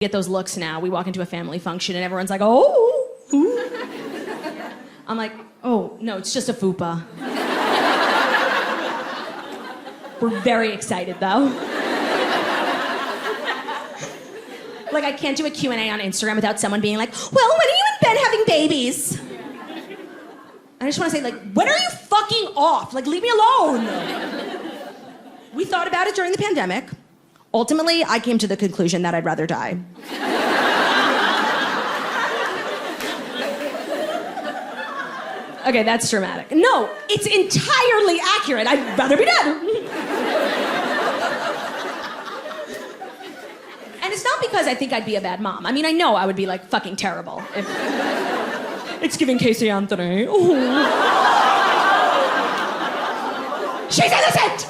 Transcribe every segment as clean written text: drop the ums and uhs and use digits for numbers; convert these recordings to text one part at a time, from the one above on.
get those looks now. We walk into a family function and everyone's like, oh, ooh. I'm like, oh, no, it's just a fupa. We're very excited, though. Like, I can't do a Q&A on Instagram without someone being like, well, when are you and Ben having babies? I just want to say, like, when are you fucking off? Like, leave me alone. We thought about it during the pandemic. Ultimately, I came to the conclusion that I'd rather die. Okay, that's dramatic. No, it's entirely accurate. I'd rather be dead. And it's not because I think I'd be a bad mom. I mean, I know I would be, like, fucking terrible if... It's giving Casey Anthony. Ooh. She's innocent!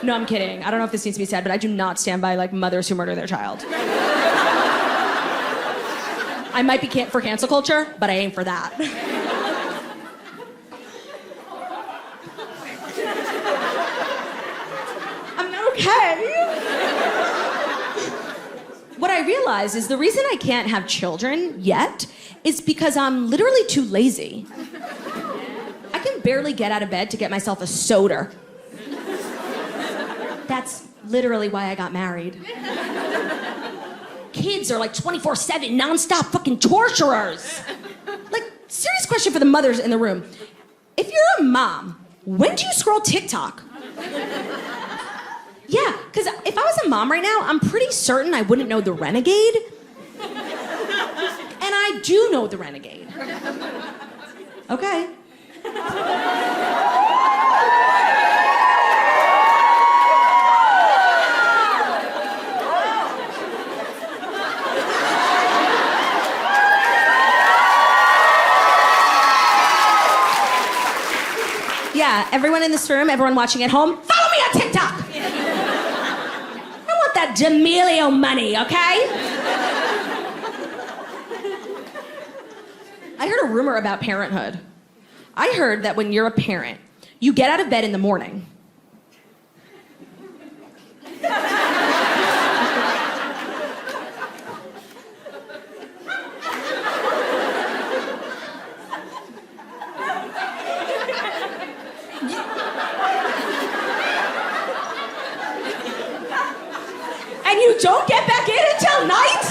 No, I'm kidding. I don't know if this needs to be said, but I do not stand by, like, mothers who murder their child. I might be for cancel culture, but I ain't for that. I'm not okay. What I realize is the reason I can't have children yet is because I'm literally too lazy. I can barely get out of bed to get myself a soda. That's literally why I got married. Kids are like 24/7 nonstop fucking torturers. Like, serious question for the mothers in the room. If you're a mom, when do you scroll TikTok? Yeah, because if I was a mom right now, I'm pretty certain I wouldn't know the Renegade. And I do know the Renegade. Okay. Yeah, everyone in this room, everyone watching at home, follow me on TikTok! I want that D'Amelio money, okay? I heard a rumor about parenthood. I heard that when you're a parent, you get out of bed in the morning. And you don't get back in until night?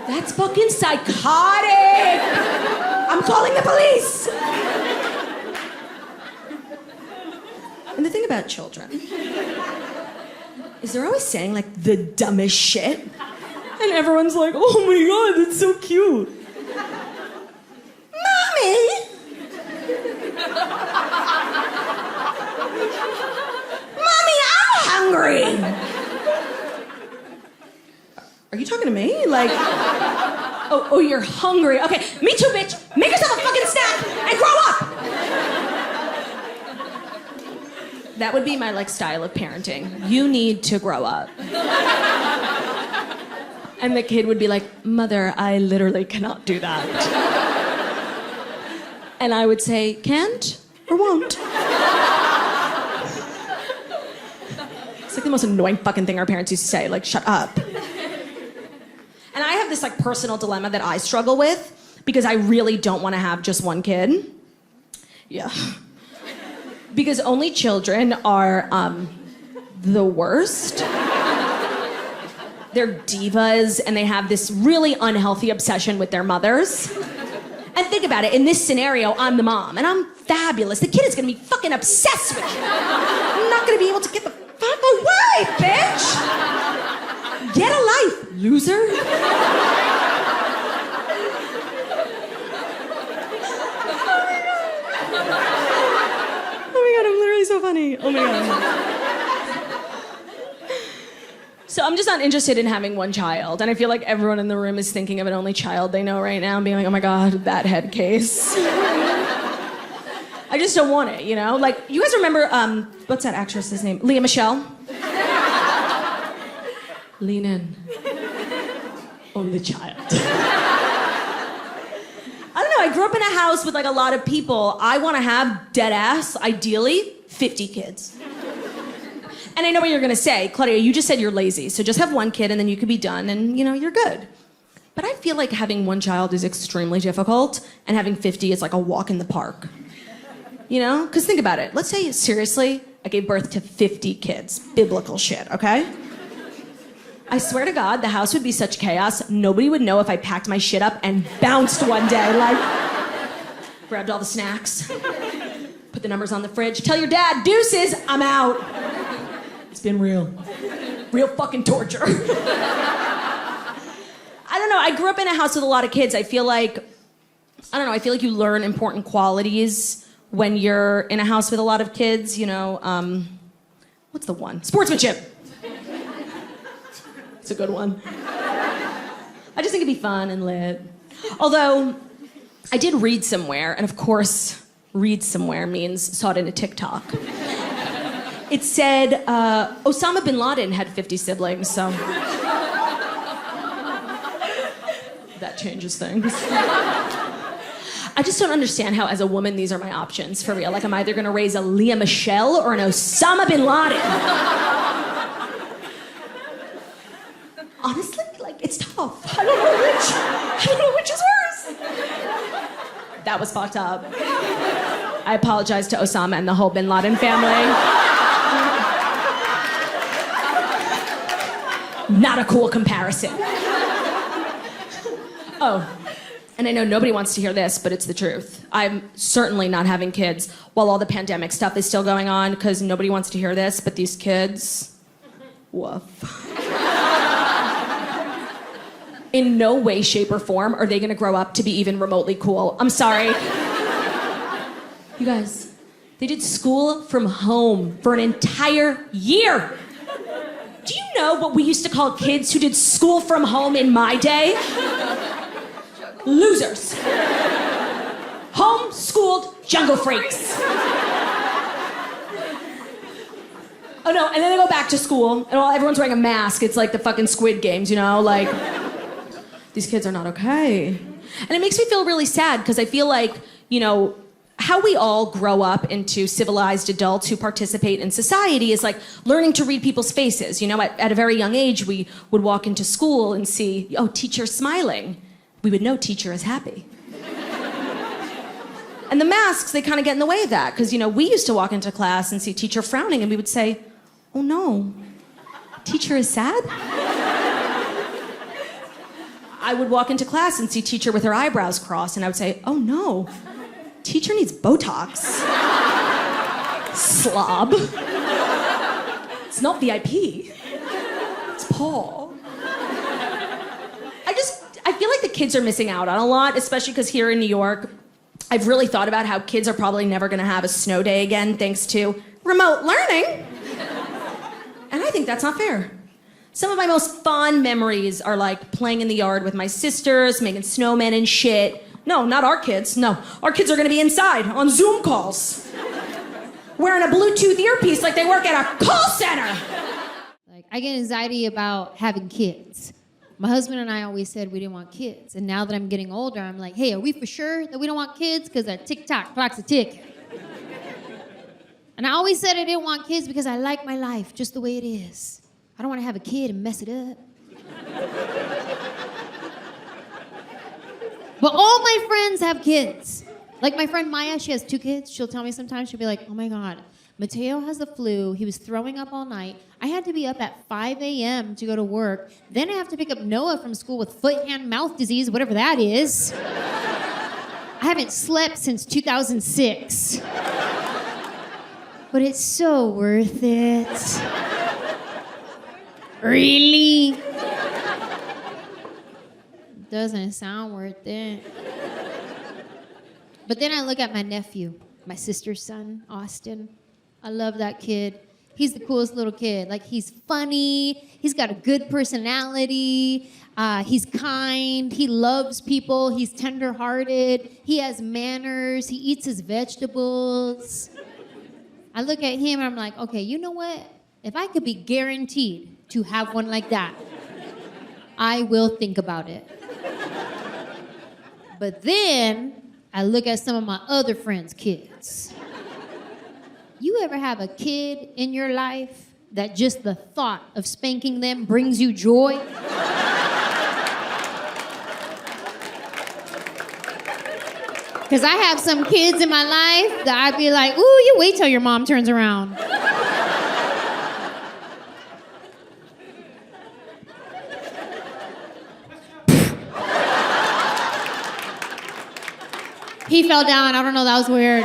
That's fucking psychotic. I'm calling the police. And the thing about children is they're always saying like the dumbest shit. And everyone's like, oh my God, that's so cute. Mommy. Hungry. Are you talking to me? Like, oh, you're hungry. Okay, me too, bitch. Make yourself a fucking snack and grow up. That would be my like style of parenting. You need to grow up. And the kid would be like, Mother, I literally cannot do that. And I would say, can't or won't. It's like the most annoying fucking thing our parents used to say, like, shut up. And I have this, like, personal dilemma that I struggle with because I really don't want to have just one kid. Yeah. Because only children are, the worst. They're divas, and they have this really unhealthy obsession with their mothers. And think about it, in this scenario, I'm the mom, and I'm fabulous. The kid is gonna be fucking obsessed with me. I'm not gonna be able to get the fuck away, bitch! Get a life, loser. Oh my God, I'm literally so funny. Oh my God. So I'm just not interested in having one child. And I feel like everyone in the room is thinking of an only child they know right now and being like, oh my God, that head case. I just don't want it, you know? Like, you guys remember, what's that actress's name? Leah Michelle? Lean in. Only child. I don't know, I grew up in a house with like a lot of people. I want to have, dead ass, ideally, 50 kids. And I know what you're gonna say. Claudia, you just said you're lazy, so just have one kid and then you could be done and, you're good. But I feel like having one child is extremely difficult and having 50 is like a walk in the park. Because think about it. Let's say, seriously, I gave birth to 50 kids. Biblical shit, okay? I swear to God, the house would be such chaos, nobody would know if I packed my shit up and bounced one day, grabbed all the snacks, put the numbers on the fridge, tell your dad, deuces, I'm out. It's been real. Real fucking torture. I don't know, I grew up in a house with a lot of kids. I feel like you learn important qualities when you're in a house with a lot of kids, what's the one? Sportsmanship. It's a good one. I just think it'd be fun and lit. Although, I did read somewhere, and of course, read somewhere means saw it in a TikTok. It said Osama bin Laden had 50 siblings, so that changes things. I just don't understand how, as a woman, these are my options, for real. I'm either gonna raise a Leah Michelle or an Osama bin Laden. Honestly, it's tough. I don't know which is worse. That was fucked up. I apologize to Osama and the whole bin Laden family. Not a cool comparison. Oh, and I know nobody wants to hear this, but it's the truth. I'm certainly not having kids while all the pandemic stuff is still going on, because nobody wants to hear this, but these kids, woof. In no way, shape, or form are they gonna grow up to be even remotely cool. I'm sorry. You guys, they did school from home for an entire year. Do you know what we used to call kids who did school from home in my day? Losers. Home-schooled jungle freaks. Oh no, and then they go back to school, and while everyone's wearing a mask, it's like the fucking Squid Games, these kids are not okay. And it makes me feel really sad, because I feel like, how we all grow up into civilized adults who participate in society is like learning to read people's faces. At a very young age, we would walk into school and see, oh, teacher's smiling. We would know teacher is happy. And the masks, they kind of get in the way of that, because, we used to walk into class and see teacher frowning, and we would say, oh no, teacher is sad? I would walk into class and see teacher with her eyebrows crossed, and I would say, oh no, teacher needs Botox. Slob. It's not VIP. It's Paul. I feel like the kids are missing out on a lot, especially because here in New York, I've really thought about how kids are probably never gonna have a snow day again thanks to remote learning. And I think that's not fair. Some of my most fond memories are playing in the yard with my sisters, making snowmen and shit. No, not our kids. No, our kids are gonna be inside on Zoom calls, wearing a Bluetooth earpiece like they work at a call center. I get anxiety about having kids. My husband and I always said we didn't want kids. And now that I'm getting older, I'm like, hey, are we for sure that we don't want kids? Because that tick-tock clock's a tick. And I always said I didn't want kids because I like my life just the way it is. I don't want to have a kid and mess it up. But all my friends have kids. Like my friend Maya, she has 2 kids. She'll tell me sometimes, she'll be like, oh my God, Mateo has the flu. He was throwing up all night. I had to be up at 5 a.m. to go to work. Then I have to pick up Noah from school with foot, hand, mouth disease, whatever that is. I haven't slept since 2006. But it's so worth it. Really? Doesn't sound worth it. But then I look at my nephew, my sister's son, Austin. I love that kid. He's the coolest little kid. He's funny. He's got a good personality. He's kind. He loves people. He's tender-hearted. He has manners. He eats his vegetables. I look at him and I'm like, okay, you know what? If I could be guaranteed to have one like that, I will think about it. But then I look at some of my other friends' kids. You ever have a kid in your life that just the thought of spanking them brings you joy? Because I have some kids in my life that I'd be like, ooh, you wait till your mom turns around. He fell down. I don't know, that was weird.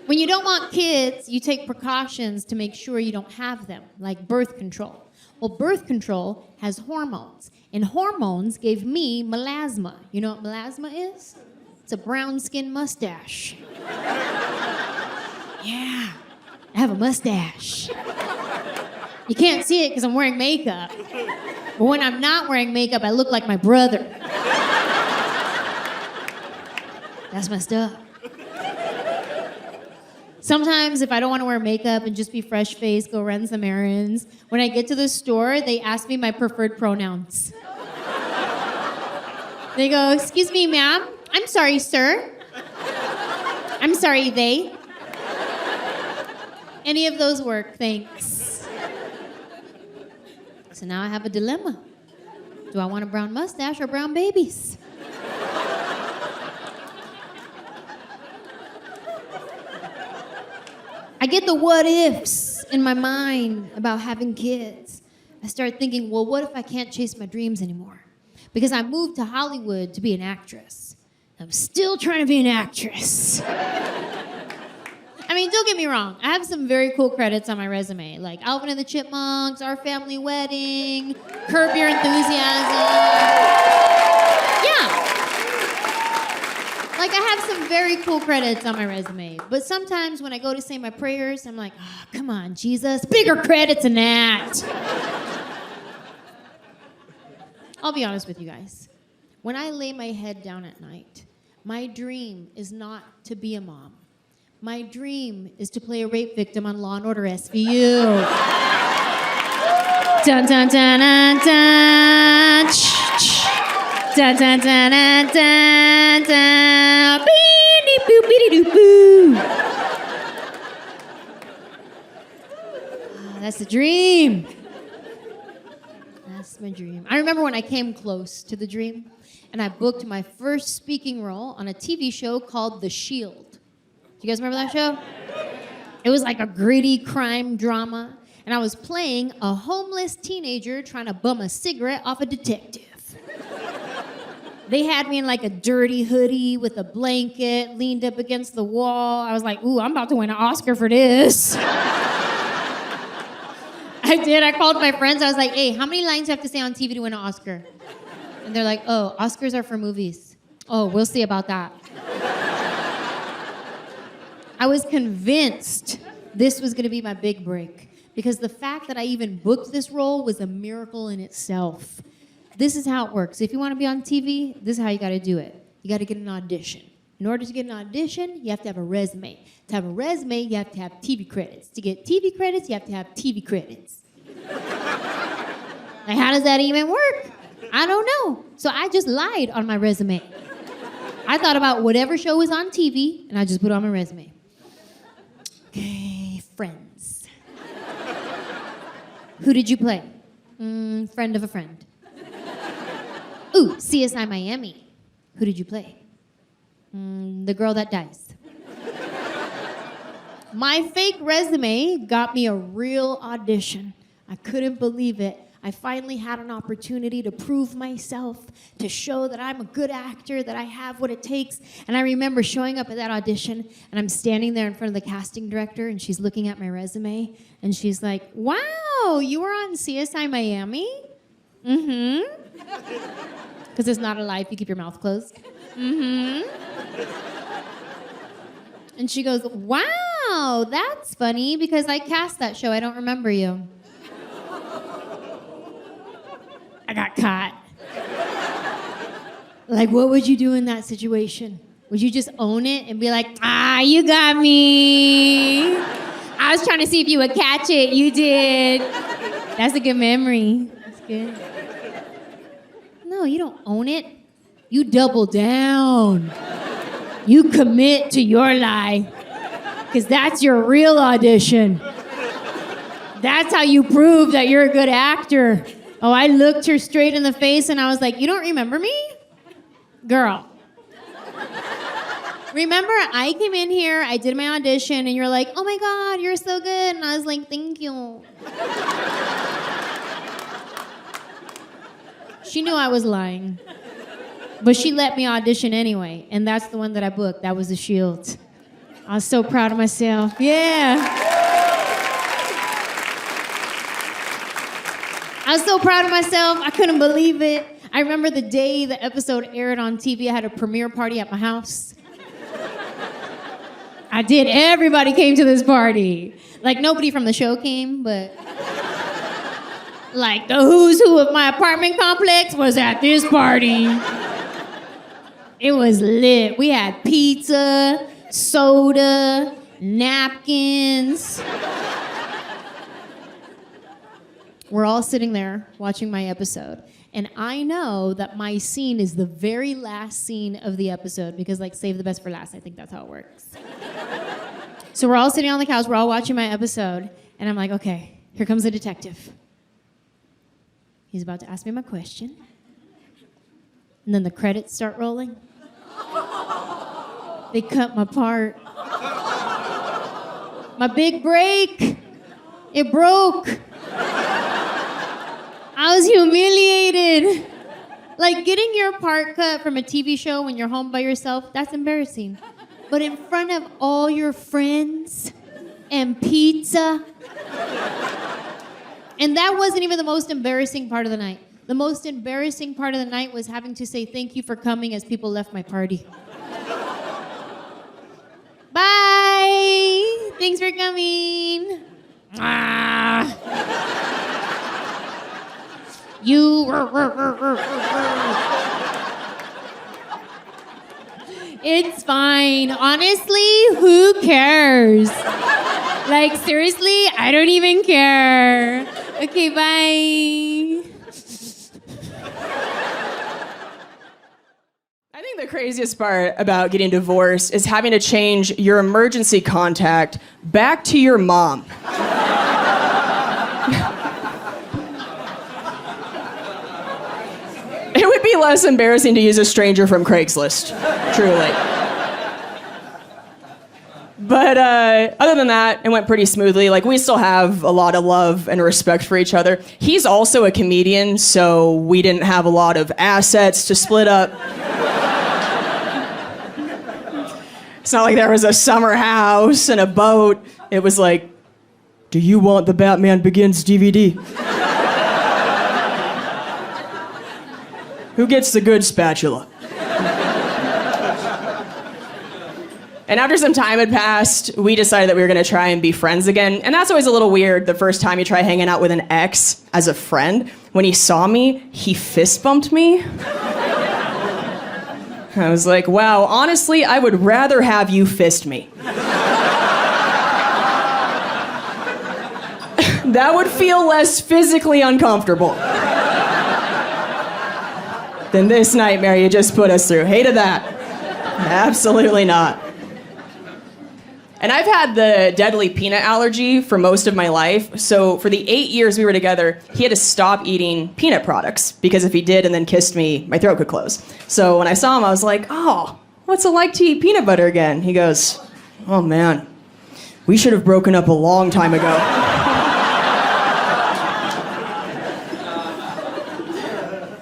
When you don't want kids, you take precautions to make sure you don't have them, like birth control. Well, birth control has hormones, and hormones gave me melasma. You know what melasma is? It's a brown skin mustache. Yeah, I have a mustache. You can't see it because I'm wearing makeup. But when I'm not wearing makeup, I look like my brother. That's messed up. Sometimes if I don't want to wear makeup and just be fresh-faced, go run some errands, when I get to the store, they ask me my preferred pronouns. They go, excuse me, ma'am. I'm sorry, sir. I'm sorry, they. Any of those work, thanks. So now I have a dilemma. Do I want a brown mustache or brown babies? I get the what ifs in my mind about having kids. I start thinking, well, what if I can't chase my dreams anymore? Because I moved to Hollywood to be an actress. I'm still trying to be an actress. I mean, don't get me wrong. I have some very cool credits on my resume, like Alvin and the Chipmunks, Our Family Wedding, Curb Your Enthusiasm. Yeah. Like, I have some very cool credits on my resume. But sometimes when I go to say my prayers, I'm like, oh, come on, Jesus, bigger credits than that. I'll be honest with you guys. When I lay my head down at night, my dream is not to be a mom. My dream is to play a rape victim on Law & Order SVU. Dun, dun, dun, dun, dun. Dun, dun, dun, dun, dun, dun. Beep, beep, boop, boo. That's the dream. That's my dream. I remember when I came close to the dream, and I booked my first speaking role on a TV show called The Shield. Do you guys remember that show? It was like a gritty crime drama, and I was playing a homeless teenager trying to bum a cigarette off a detective. They had me in like a dirty hoodie with a blanket, leaned up against the wall. I was like, ooh, I'm about to win an Oscar for this. I did. I called my friends. I was like, hey, how many lines do you have to say on TV to win an Oscar? And they're like, oh, Oscars are for movies. Oh, we'll see about that. I was convinced this was going to be my big break because the fact that I even booked this role was a miracle in itself. This is how it works. If you want to be on TV, this is how you got to do it. You got to get an audition. In order to get an audition, you have to have a resume. To have a resume, you have to have TV credits. To get TV credits, you have to have TV credits. Like, how does that even work? I don't know. So I just lied on my resume. I thought about whatever show was on TV, and I just put it on my resume. Okay, Friends. Who did you play? Friend of a friend. Ooh, CSI Miami. Who did you play? The girl that dies. My fake resume got me a real audition. I couldn't believe it. I finally had an opportunity to prove myself, to show that I'm a good actor, that I have what it takes. And I remember showing up at that audition, and I'm standing there in front of the casting director, and she's looking at my resume, and she's like, wow, you were on CSI Miami? Mm-hmm. Because it's not a lie if you keep your mouth closed. Mm-hmm. And she goes, wow, that's funny, because I cast that show. I don't remember you. I got caught. Like, what would you do in that situation? Would you just own it and be like, you got me. I was trying to see if you would catch it. You did. That's a good memory. That's good. No, you don't own it. You double down. You commit to your lie, because that's your real audition. That's how you prove that you're a good actor. Oh, I looked her straight in the face and I was like, you don't remember me? Girl. Remember, I came in here, I did my audition, and you're like, oh my God, you're so good. And I was like, thank you. She knew I was lying. But she let me audition anyway, and that's the one that I booked. That was The Shield. I was so proud of myself. Yeah. I was so proud of myself. I couldn't believe it. I remember the day the episode aired on TV, I had a premiere party at my house. I did. Everybody came to this party. Like, nobody from the show came, but like the who's who of my apartment complex was at this party. It was lit. We had pizza, soda, napkins. We're all sitting there watching my episode. And I know that my scene is the very last scene of the episode because, like, save the best for last. I think that's how it works. So we're all sitting on the couch. We're all watching my episode. And I'm like, okay, here comes the detective. He's about to ask me my question. And then the credits start rolling. They cut my part. My big break. It broke. I was humiliated. Like, getting your part cut from a TV show when you're home by yourself, that's embarrassing. But in front of all your friends and pizza. And that wasn't even the most embarrassing part of the night. The most embarrassing part of the night was having to say thank you for coming as people left my party. Bye. Thanks for coming. You. It's fine. Honestly, who cares? Like, seriously, I don't even care. Okay, bye. I think the craziest part about getting divorced is having to change your emergency contact back to your mom. It would be less embarrassing to use a stranger from Craigslist, truly. But other than that, it went pretty smoothly. Like, we still have a lot of love and respect for each other. He's also a comedian, so we didn't have a lot of assets to split up. It's not like there was a summer house and a boat. It was like, do you want the Batman Begins DVD? Who gets the good spatula? And after some time had passed, we decided that we were going to try and be friends again. And that's always a little weird the first time you try hanging out with an ex as a friend. When he saw me, he fist bumped me. I was like, wow, honestly, I would rather have you fist me. That would feel less physically uncomfortable than this nightmare you just put us through. Hated that. Absolutely not. And I've had the deadly peanut allergy for most of my life, so for the 8 years we were together, he had to stop eating peanut products, because if he did and then kissed me, my throat could close. So when I saw him, I was like, oh, what's it like to eat peanut butter again? He goes, oh man, we should have broken up a long time ago.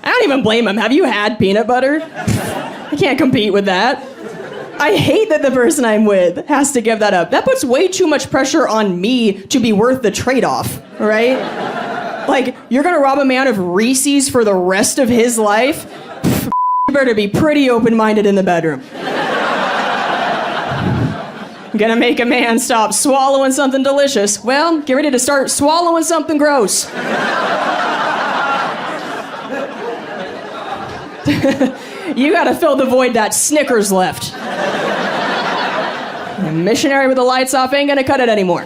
I don't even blame him. Have you had peanut butter? I can't compete with that. I hate that the person I'm with has to give that up. That puts way too much pressure on me to be worth the trade-off, right? Like, you're gonna rob a man of Reese's for the rest of his life? You better be pretty open-minded in the bedroom. Gonna make a man stop swallowing something delicious. Well, get ready to start swallowing something gross. You gotta fill the void that Snickers left. A missionary with the lights off ain't gonna cut it anymore.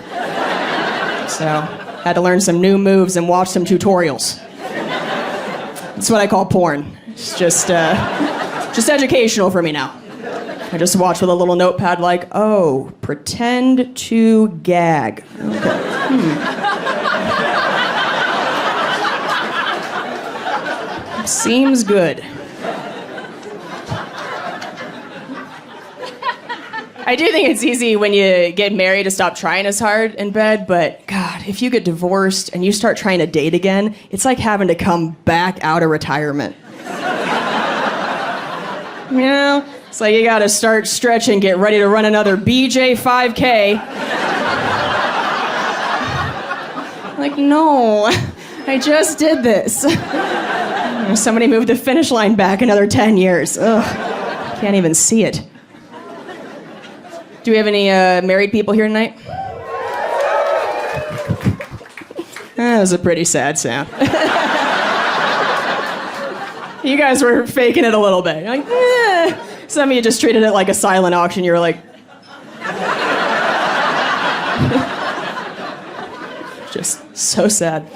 So, had to learn some new moves and watch some tutorials. That's what I call porn. It's just educational for me now. I just watch with a little notepad like, oh, pretend to gag. Okay. Seems good. I do think it's easy when you get married to stop trying as hard in bed, but God, if you get divorced and you start trying to date again, it's like having to come back out of retirement. You know? It's like you gotta start stretching, get ready to run another BJ 5K. Like, no, I just did this. Somebody moved the finish line back another 10 years. Ugh, can't even see it. Do we have any married people here tonight? That was a pretty sad sound. You guys were faking it a little bit. You're like, eh. Some of you just treated it like a silent auction. You were like... Just so sad.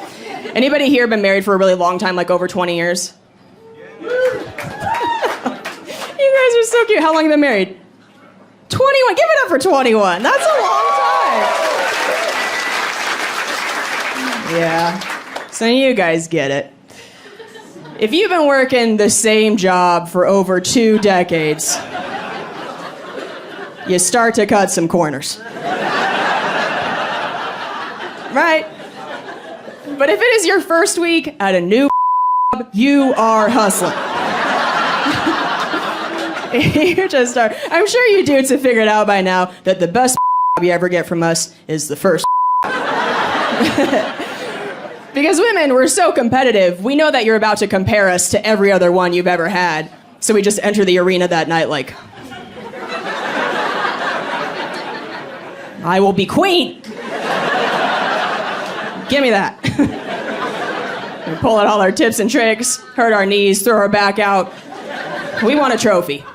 Anybody here been married for a really long time, like over 20 years? You guys are so cute. How long have you been married? 21. Give it up for 21. That's a long time. Yeah. So you guys get it. If you've been working the same job for over 2 decades, you start to cut some corners. Right? But if it is your first week at a new job, you are hustling. You just start. I'm sure you dudes have figured out by now that the best you ever get from us is the first. Because women, we're so competitive, we know that you're about to compare us to every other one you've ever had. So we just enter the arena that night like, I will be queen. Give me that. We pull out all our tips and tricks, hurt our knees, throw our back out. We want a trophy.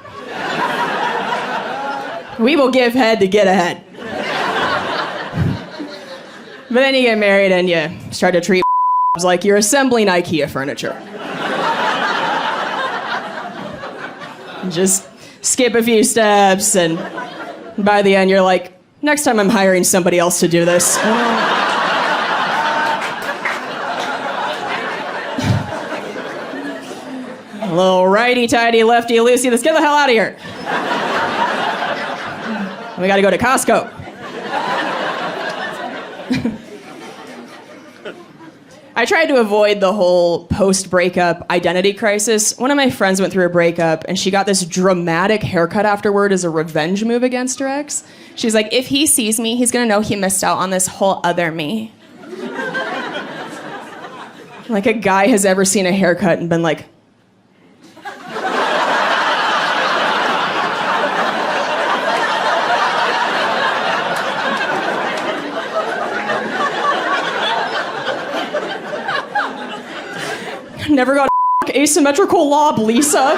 We will give head to get ahead. But then you get married and you start to treat like you're assembling IKEA furniture. Just skip a few steps, and by the end you're like, next time I'm hiring somebody else to do this. A little righty-tighty, lefty-loosey, let's get the hell out of here. We gotta go to Costco. I tried to avoid the whole post-breakup identity crisis. One of my friends went through a breakup, and she got this dramatic haircut afterward as a revenge move against her ex. She's like, if he sees me, he's gonna know he missed out on this whole other me. Like a guy has ever seen a haircut and been like, never got a asymmetrical lob, Lisa.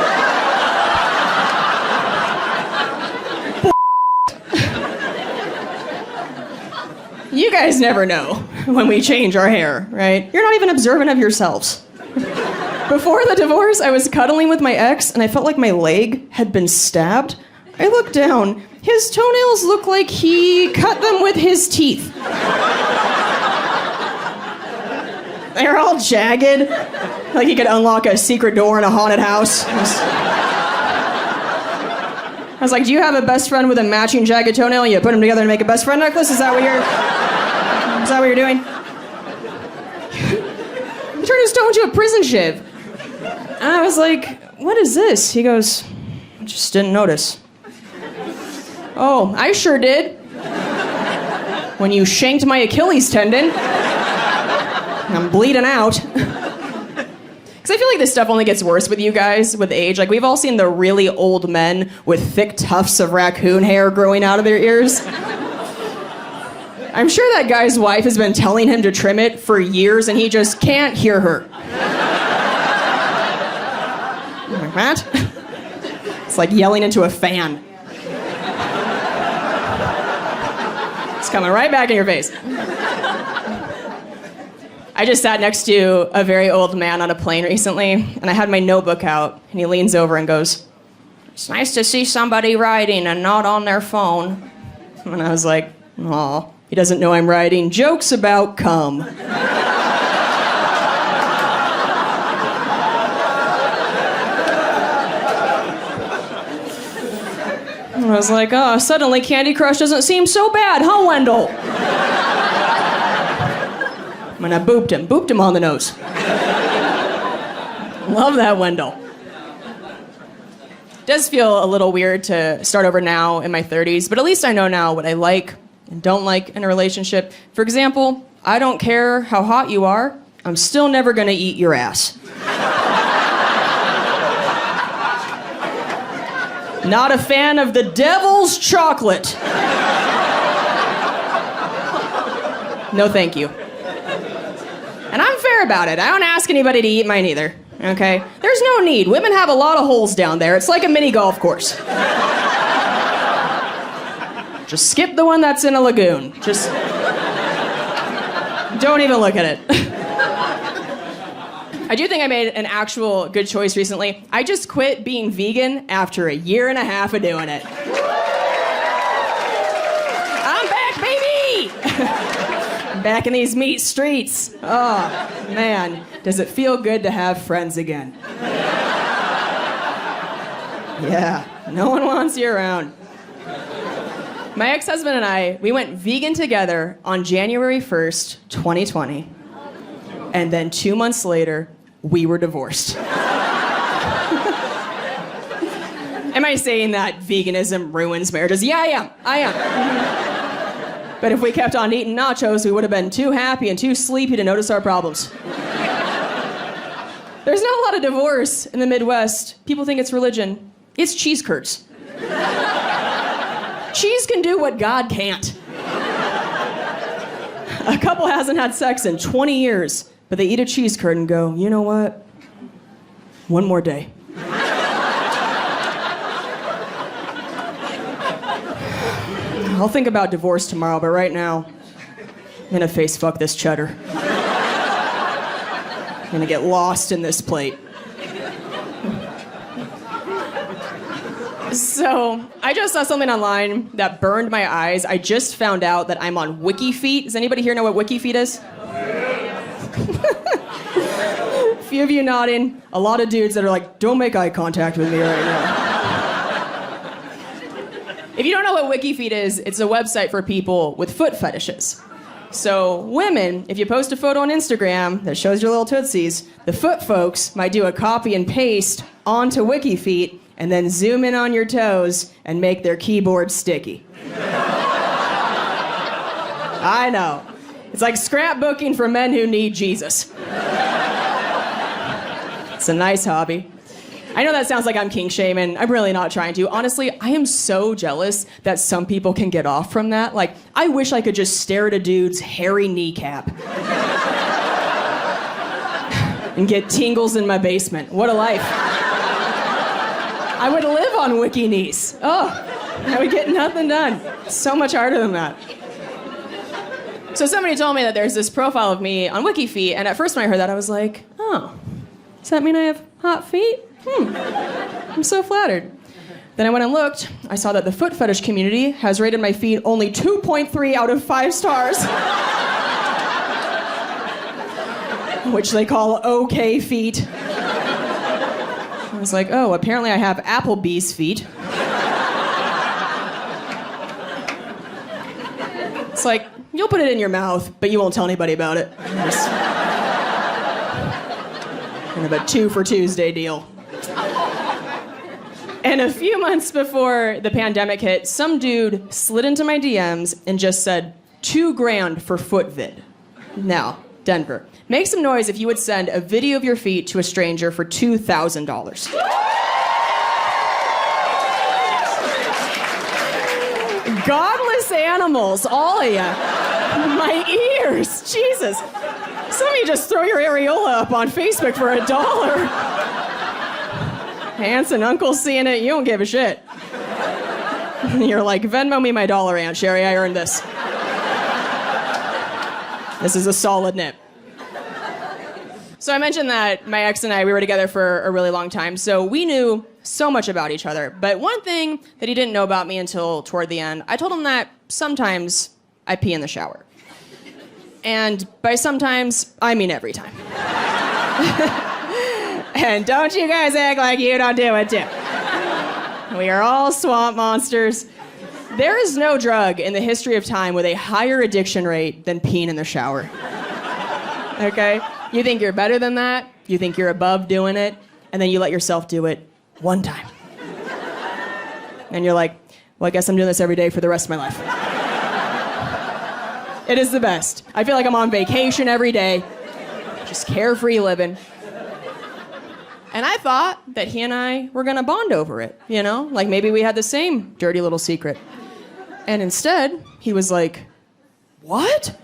You guys never know when we change our hair, right? You're not even observant of yourselves. Before the divorce, I was cuddling with my ex, and I felt like my leg had been stabbed. I looked down. His toenails looked like he cut them with his teeth. They're all jagged, like he could unlock a secret door in a haunted house. I was like, do you have a best friend with a matching jagged toenail? You put them together to make a best friend necklace? Is that what you're doing? He turned his toe into a prison shiv. And I was like, what is this? He goes, I just didn't notice. Oh, I sure did. When you shanked my Achilles tendon. I'm bleeding out. Because I feel like this stuff only gets worse with you guys with age. Like, we've all seen the really old men with thick tufts of raccoon hair growing out of their ears. I'm sure that guy's wife has been telling him to trim it for years, and he just can't hear her. Like, Matt? It's like yelling into a fan. It's coming right back in your face. I just sat next to a very old man on a plane recently, and I had my notebook out, and he leans over and goes, it's nice to see somebody writing and not on their phone. And I was like, aw, he doesn't know I'm writing jokes about cum. And I was like, oh, suddenly Candy Crush doesn't seem so bad, huh, Wendell? And I booped him on the nose. Love that, Wendell. It does feel a little weird to start over now in my 30s, but at least I know now what I like and don't like in a relationship. For example, I don't care how hot you are, I'm still never gonna eat your ass. Not a fan of the devil's chocolate. No, thank you. And I'm fair about it. I don't ask anybody to eat mine either, okay? There's no need. Women have a lot of holes down there. It's like a mini golf course. Just skip the one that's in a lagoon. Just don't even look at it. I do think I made an actual good choice recently. I just quit being vegan after a year and a half of doing it. I'm back, baby! Back in these meat streets. Oh, man, does it feel good to have friends again? Yeah, no one wants you around. My ex-husband and I, we went vegan together on January 1st, 2020. And then 2 months later, we were divorced. Am I saying that veganism ruins marriages? Yeah, I am. But if we kept on eating nachos, we would have been too happy and too sleepy to notice our problems. There's not a lot of divorce in the Midwest. People think it's religion. It's cheese curds. Cheese can do what God can't. A couple hasn't had sex in 20 years, but they eat a cheese curd and go, you know what? One more day. I'll think about divorce tomorrow, but right now, I'm gonna face fuck this cheddar. I'm gonna get lost in this plate. So, I just saw something online that burned my eyes. I just found out that I'm on WikiFeet. Does anybody here know what WikiFeet is? A few of you nodding. A lot of dudes that are like, don't make eye contact with me right now. If you don't know what WikiFeet is, it's a website for people with foot fetishes. So women, if you post a photo on Instagram that shows your little tootsies, the foot folks might do a copy and paste onto WikiFeet and then zoom in on your toes and make their keyboard sticky. I know. It's like scrapbooking for men who need Jesus. It's a nice hobby. I know that sounds like I'm kink shaming. I'm really not trying to. Honestly, I am so jealous that some people can get off from that. Like, I wish I could just stare at a dude's hairy kneecap and get tingles in my basement. What a life. I would live on Wiki knees. Oh, I would get nothing done. So much harder than that. So somebody told me that there's this profile of me on WikiFeet, and at first when I heard that, I was like, oh, does that mean I have hot feet? I'm so flattered. Then I went and looked. I saw that the foot fetish community has rated my feet only 2.3 out of 5 stars. Which they call okay feet. I was like, oh, apparently I have Applebee's feet. It's like, you'll put it in your mouth, but you won't tell anybody about it. Just kind of a 2 for Tuesday deal. And a few months before the pandemic hit, some dude slid into my DMs and just said, $2,000 for foot vid. Now, Denver, make some noise if you would send a video of your feet to a stranger for $2,000. Godless animals, all of ya. My ears, Jesus. Some of you just throw your areola up on Facebook for $1. Aunts and uncles seeing it, you don't give a shit. You're like, Venmo me my dollar, Aunt Sherry, I earned this. This is a solid nip. So I mentioned that my ex and I, we were together for a really long time, so we knew so much about each other. But one thing that he didn't know about me until toward the end, I told him that sometimes I pee in the shower. And by sometimes, I mean every time. And don't you guys act like you don't do it too. We are all swamp monsters. There is no drug in the history of time with a higher addiction rate than peeing in the shower. Okay? You think you're better than that, you think you're above doing it, and then you let yourself do it one time. And you're like, well, I guess I'm doing this every day for the rest of my life. It is the best. I feel like I'm on vacation every day, just carefree living. And I thought that he and I were gonna bond over it, you know? Like maybe we had the same dirty little secret. And instead, he was like, what?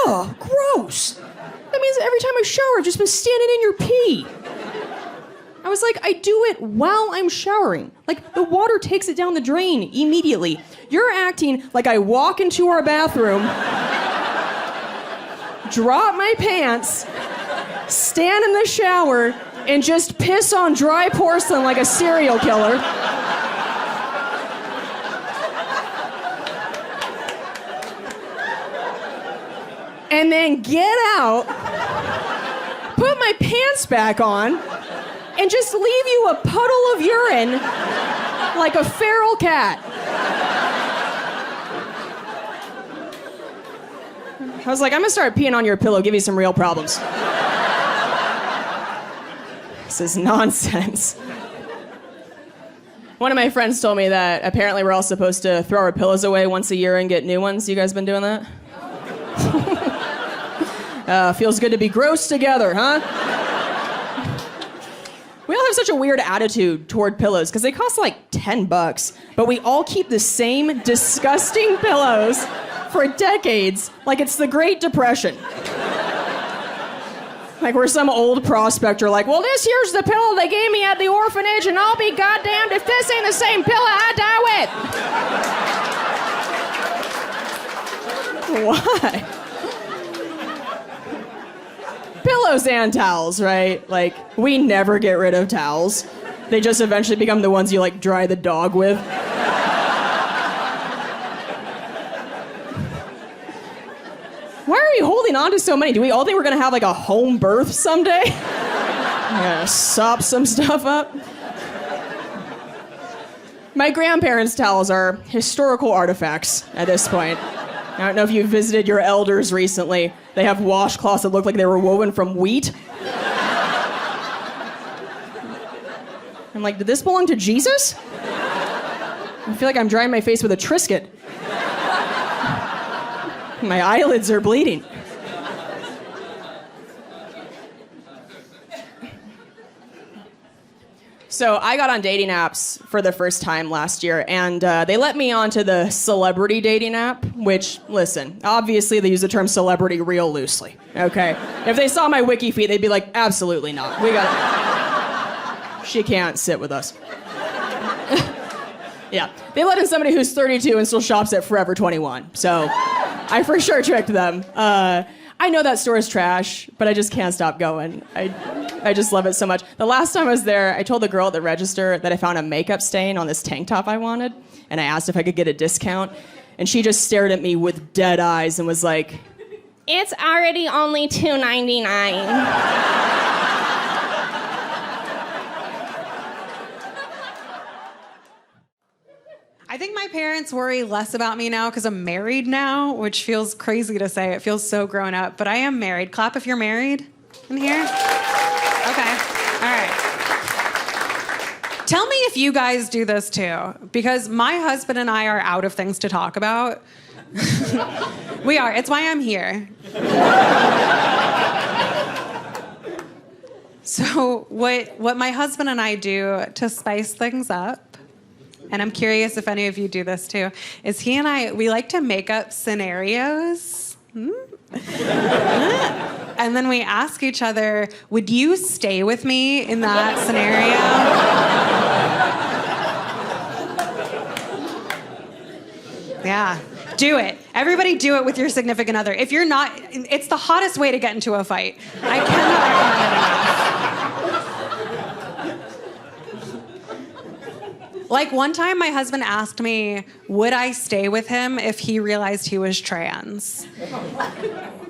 Oh, gross. That means every time I shower, I've just been standing in your pee. I was like, I do it while I'm showering. Like, the water takes it down the drain immediately. You're acting like I walk into our bathroom, drop my pants, stand in the shower, and just piss on dry porcelain like a serial killer. And then get out, put my pants back on, and just leave you a puddle of urine like a feral cat. I was like, I'm gonna start peeing on your pillow, give you some real problems. This is nonsense. One of my friends told me that apparently we're all supposed to throw our pillows away once a year and get new ones. You guys been doing that? Feels good to be gross together, huh? We all have such a weird attitude toward pillows because they cost like $10, but we all keep the same disgusting pillows for decades, like it's the Great Depression. Like we're some old prospector like, well, this here's the pillow they gave me at the orphanage, and I'll be goddamned if this ain't the same pillow I die with. Why? Pillows and towels, right? Like, we never get rid of towels. They just eventually become the ones you, like, dry the dog with. Why are we holding on to so many? Do we all think we're gonna have, like, a home birth someday? I'm gonna sop some stuff up. My grandparents' towels are historical artifacts at this point. I don't know if you visited your elders recently. They have washcloths that look like they were woven from wheat. I'm like, did this belong to Jesus? I feel like I'm drying my face with a Triscuit. My eyelids are bleeding. So I got on dating apps for the first time last year, and they let me onto the celebrity dating app, which, listen, obviously they use the term celebrity real loosely, okay? If they saw my wiki feed, they'd be like, absolutely not. We gotta... She can't sit with us. Yeah, they let in somebody who's 32 and still shops at Forever 21, so I for sure tricked them. I know that store is trash, but I just can't stop going. I just love it so much. The last time I was there, I told the girl at the register that I found a makeup stain on this tank top I wanted, and I asked if I could get a discount, and she just stared at me with dead eyes and was like, "It's already only $2.99." I think my parents worry less about me now because I'm married now, which feels crazy to say. It feels so grown up, but I am married. Clap if you're married in here. Okay, all right. Tell me if you guys do this too, because my husband and I are out of things to talk about. We are. It's why I'm here. So what my husband and I do to spice things up, and I'm curious if any of you do this too, is he and I, we like to make up scenarios. And then we ask each other, would you stay with me in that scenario? Yeah, do it. Everybody do it with your significant other. If you're not, it's the hottest way to get into a fight. I cannot recommend it enough. Like one time my husband asked me, would I stay with him if he realized he was trans?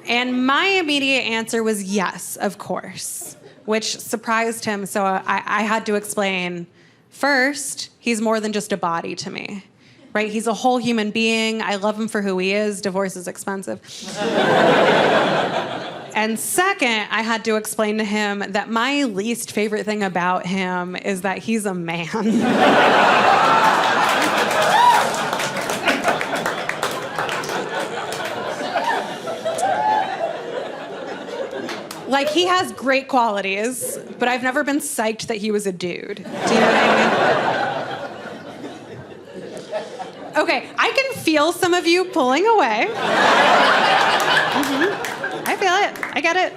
And my immediate answer was yes, of course, which surprised him. So I had to explain, first, he's more than just a body to me, right? He's a whole human being. I love him for who he is. Divorce is expensive. And second, I had to explain to him that my least favorite thing about him is that he's a man. Like, he has great qualities, but I've never been psyched that he was a dude. Do you know what I mean? Okay, I can feel some of you pulling away. I feel it. I get it.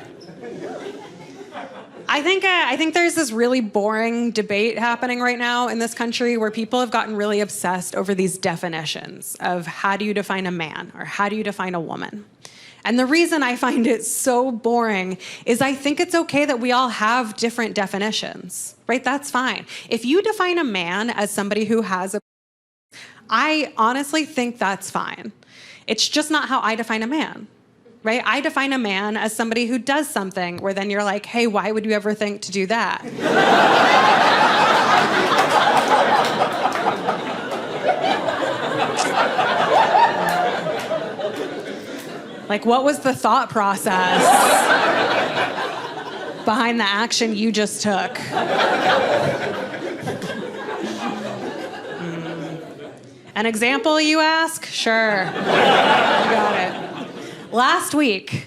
I think there's this really boring debate happening right now in this country where people have gotten really obsessed over these definitions of how do you define a man or how do you define a woman. And the reason I find it so boring is I think it's okay that we all have different definitions, right? That's fine. If you define a man as somebody who has a, I honestly think that's fine. It's just not how I define a man. Right? I define a man as somebody who does something where then you're like, hey, why would you ever think to do that? Like, what was the thought process behind the action you just took? An example, you ask? Sure. You got it. Last week,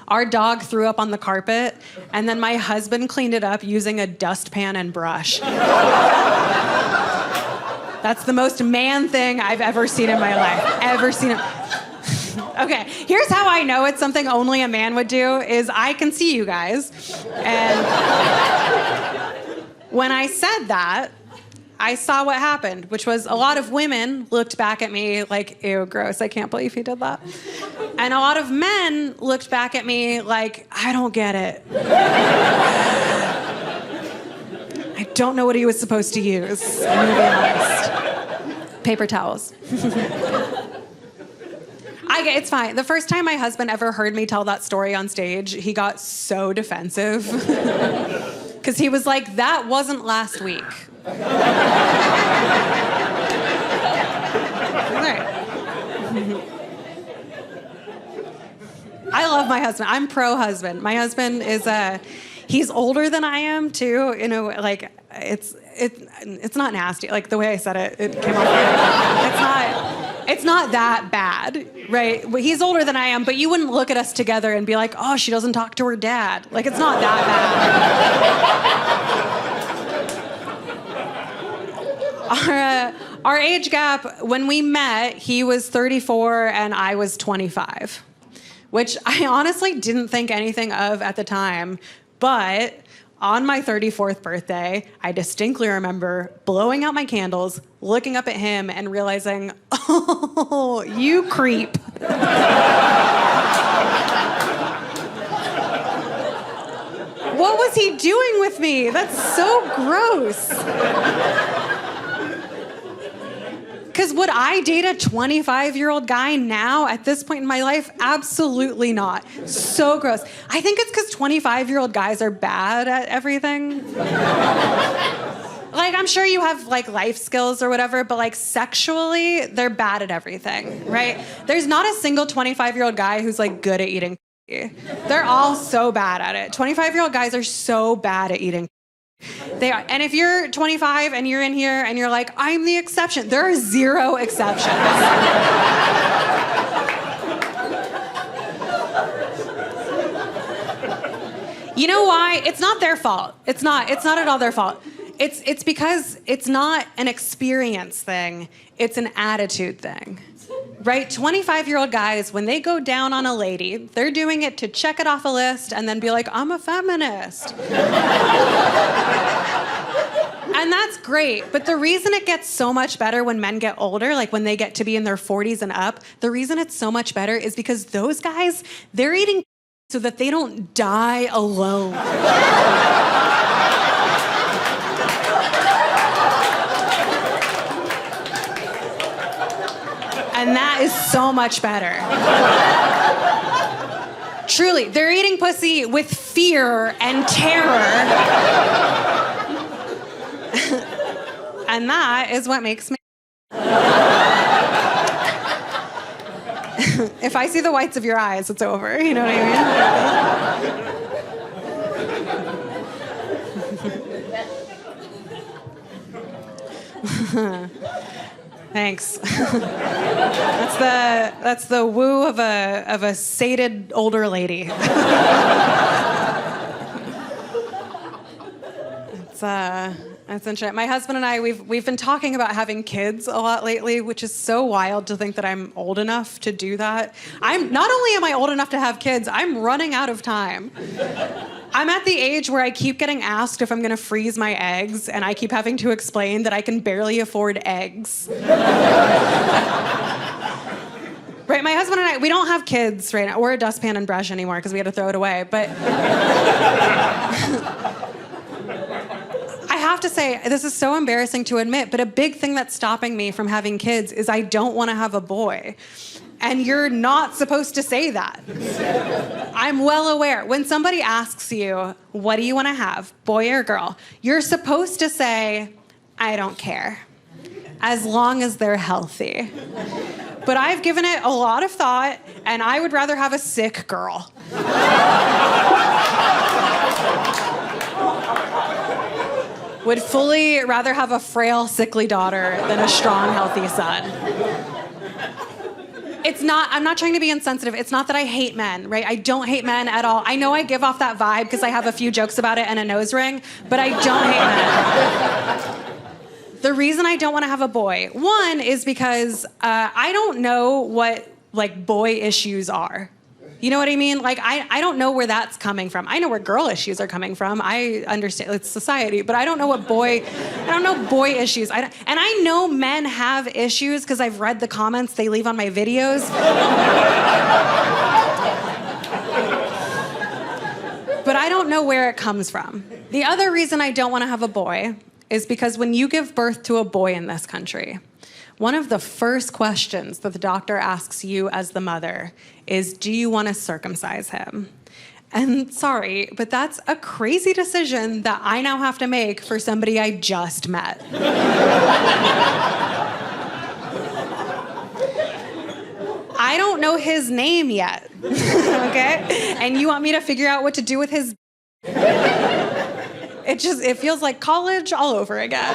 our dog threw up on the carpet, and then my husband cleaned it up using a dustpan and brush. That's the most man thing I've ever seen in my life. Ever seen it. Okay, here's how I know it's something only a man would do, is I can see you guys. And when I said that, I saw what happened, which was a lot of women looked back at me like, ew, gross, I can't believe he did that. And a lot of men looked back at me like, I don't get it. I don't know what he was supposed to use, I'm gonna be honest. Paper towels. It's fine. The first time my husband ever heard me tell that story on stage, he got so defensive. Because he was like, that wasn't last week. Right. I love my husband. I'm pro-husband. My husband is he's older than I am too. You know, like it's not nasty. Like the way I said it came off. It's not that bad, right? He's older than I am, but you wouldn't look at us together and be like, oh, she doesn't talk to her dad. Like, it's not that bad. Our age gap, when we met, he was 34 and I was 25, which I honestly didn't think anything of at the time. But on my 34th birthday, I distinctly remember blowing out my candles, looking up at him and realizing, oh, you creep. What was he doing with me? That's so gross. Because would I date a 25-year-old guy now at this point in my life? Absolutely not. So gross. I think it's because 25-year-old guys are bad at everything. Like, I'm sure you have, like, life skills or whatever, but, like, sexually, they're bad at everything, right? There's not a single 25-year-old guy who's, like, good at eating. They're all so bad at it. 25-year-old guys are so bad at eating. They are. And if you're 25 and you're in here and you're like, I'm the exception, there are zero exceptions. You know why? It's not their fault. It's not at all their fault. It's because it's not an experience thing. It's an attitude thing. Right? 25-year-old guys, when they go down on a lady, they're doing it to check it off a list and then be like, I'm a feminist. And that's great. But the reason it gets so much better when men get older, like when they get to be in their 40s and up, the reason it's so much better is because those guys, they're eating so that they don't die alone. And that is so much better. Truly, they're eating pussy with fear and terror. And that is what makes me... If I see the whites of your eyes, it's over. You know what I mean? Thanks. That's the woo of a sated older lady. That's interesting. My husband and I, we've been talking about having kids a lot lately, which is so wild to think that I'm old enough to do that. Not only am I old enough to have kids, I'm running out of time. I'm at the age where I keep getting asked if I'm gonna freeze my eggs, and I keep having to explain that I can barely afford eggs. Right, my husband and I, we don't have kids right now. We're a dustpan and brush anymore because we had to throw it away, but... I have to say, this is so embarrassing to admit, but a big thing that's stopping me from having kids is I don't want to have a boy. And you're not supposed to say that. I'm well aware. When somebody asks you, what do you want to have, boy or girl? You're supposed to say, I don't care, as long as they're healthy. But I've given it a lot of thought, and I would rather have a sick girl. Would fully rather have a frail, sickly daughter than a strong, healthy son. I'm not trying to be insensitive. It's not that I hate men, right? I don't hate men at all. I know I give off that vibe because I have a few jokes about it and a nose ring, but I don't hate men. The reason I don't want to have a boy, one, is because I don't know what, boy issues are. You know what I mean? I don't know where that's coming from. I know where girl issues are coming from. I understand it's society, but I don't know boy issues. And I know men have issues because I've read the comments they leave on my videos. But I don't know where it comes from. The other reason I don't want to have a boy is because when you give birth to a boy in this country, one of the first questions that the doctor asks you as the mother is, do you want to circumcise him? And sorry, but that's a crazy decision that I now have to make for somebody I just met. I don't know his name yet, okay? And you want me to figure out what to do with his... It feels like college all over again.